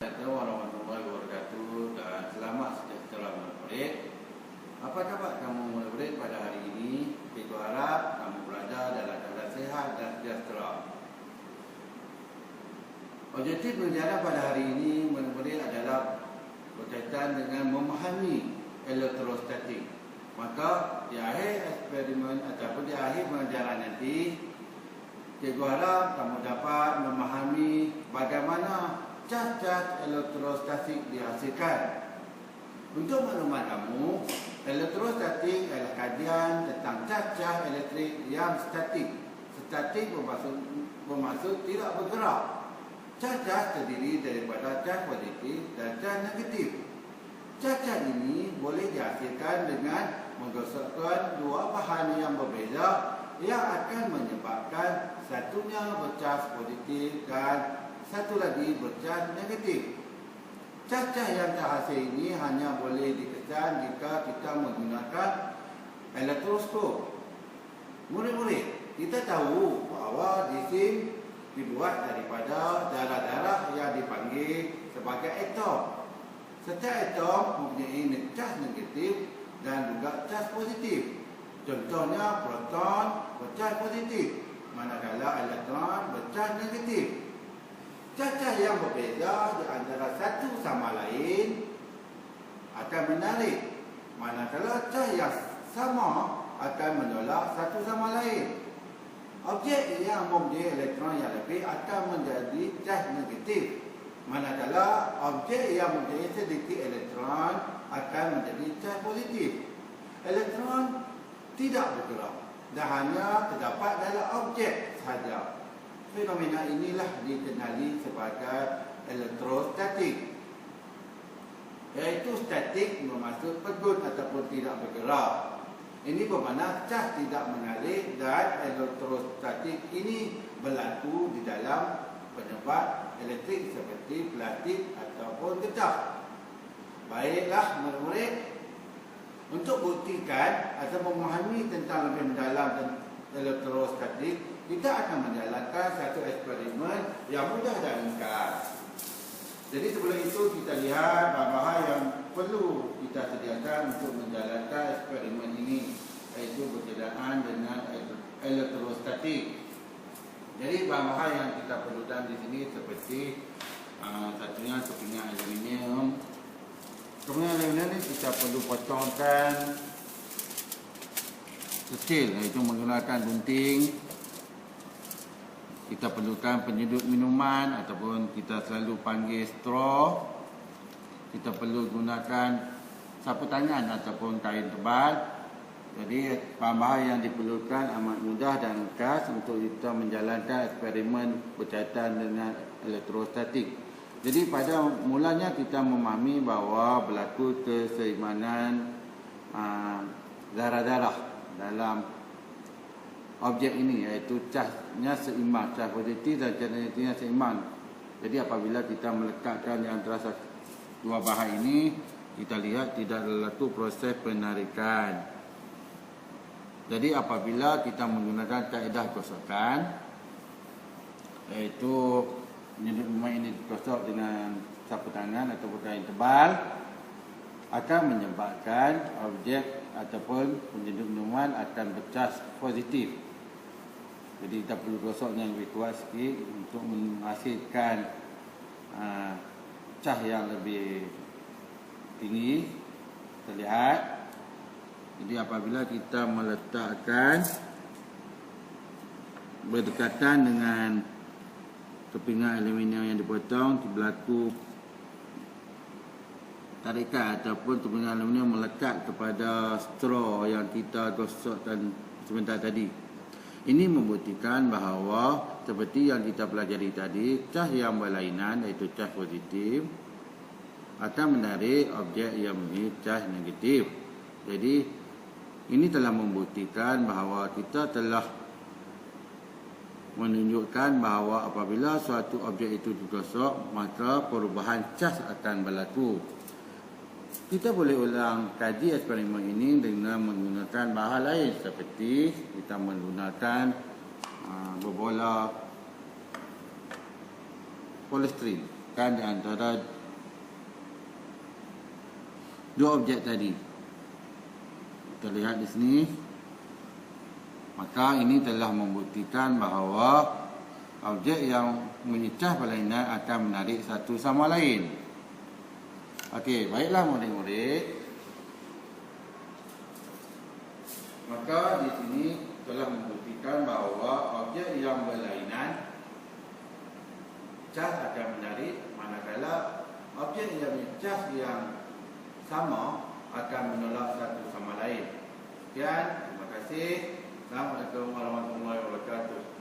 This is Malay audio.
Assalamualaikum warahmatullahi wabarakatuh dan selamat sejahtera murid-murid. Apa khabar kamu murid-murid pada hari ini? Cikgu harap kamu belajar dalam keadaan sehat dan sejahtera. Objektif pelajaran pada hari ini murid-murid adalah berkaitan dengan memahami elektrostatik. Maka di akhir eksperimen ataupun di akhir pelajaran nanti, cikgu harap kamu dapat memahami bagaimana cas-cas elektrostatik dihasilkan. Untuk maklumat kamu, elektrostatik adalah kajian tentang cas-cas elektrik yang statik. Statik bermaksud tidak bergerak. Cas-cas terdiri daripada cas positif dan cas negatif. Cas-cas ini boleh dihasilkan dengan menggosokkan dua bahan yang berbeza yang akan menyebabkan satunya bercas positif dan satu lagi bercas negatif. Cas-cas yang terhasil ini hanya boleh dikesan jika kita menggunakan elektroskop. Murid-murid, kita tahu bahawa jisim dibuat daripada darah-darah yang dipanggil sebagai atom. Setiap atom mempunyai cas negatif dan juga cas positif. Contohnya proton bercas positif, manakala elektron bercas negatif. Cas-cas yang berbeza di antara satu sama lain akan menarik, manakala cas yang sama akan menolak satu sama lain. Objek yang mempunyai elektron yang lebih akan menjadi cas negatif, manakala objek yang mempunyai sedikit elektron akan menjadi cas positif. Elektron tidak bergerak dan hanya terdapat dalam objek sahaja. Fenomena inilah dikenali sebagai elektrostatik. Iaitu statik bermaksud pegun ataupun tidak bergerak. Ini bermakna cas tidak mengalir dan elektrostatik ini berlaku di dalam penyebab elektrik seperti plastik ataupun getah. Baiklah murid-murid, untuk buktikan atau memahami tentang lebih mendalam tentang elektrostatik, kita akan menjalankan satu eksperimen yang mudah dan ringkas. Jadi sebelum itu kita lihat bahan-bahan yang perlu kita sediakan untuk menjalankan eksperimen ini, iaitu berkenaan dengan elektrostatik. Jadi bahan-bahan yang kita perlukan di sini seperti satunya kepingan aluminium. Kepingan aluminium ini kita perlu potongkan kecil, iaitu menggunakan gunting. Kita perlukan penyedut minuman ataupun kita selalu panggil straw. Kita perlu gunakan sapu tangan ataupun kain tebal. Jadi bahan-bahan yang diperlukan amat mudah dan ringkas untuk kita menjalankan eksperimen berkaitan dengan elektrostatik. Jadi pada mulanya kita memahami bahawa berlaku keseimbangan darah-darah dalam objek ini, iaitu casnya seimbang, cas positif dan cas negatifnya seimbang. Jadi apabila kita melekatkan di antara dua bahan ini, kita lihat tidak berlaku proses penarikan. Jadi apabila kita menggunakan kaedah gosokan, iaitu penyedut minuman ini digosok dengan sapu tangan ataupun kain tebal, akan menyebabkan objek ataupun penyedut minuman akan bercas positif. Jadi kita perlu gosok yang lebih kuat sikit untuk menghasilkan cas yang lebih tinggi terlihat. Jadi apabila kita meletakkan berdekatan dengan kepingan aluminium yang dipotong, berlaku tarikan ataupun kepingan aluminium melekat kepada straw yang kita gosokkan sebentar tadi. Ini membuktikan bahawa seperti yang kita pelajari tadi, cas yang berlainan iaitu cas positif akan menarik objek yang mempunyai cas negatif. Jadi ini telah membuktikan bahawa kita telah menunjukkan bahawa apabila suatu objek itu digosok, maka perubahan cas akan berlaku. Kita boleh ulang kaji eksperimen ini dengan menggunakan bahan lain seperti kita menggunakan berbola polistrin. Kan di antara dua objek tadi. Kita lihat di sini. Maka ini telah membuktikan bahawa objek yang menyecah perlainan akan menarik satu sama lain. Okey, baiklah murid-murid. Maka di sini telah membuktikan bahawa objek yang berlainan cas akan menarik, manakala objek yang cas yang sama akan menolak satu sama lain. Sekian, terima kasih. Assalamualaikum warahmatullahi wabarakatuh.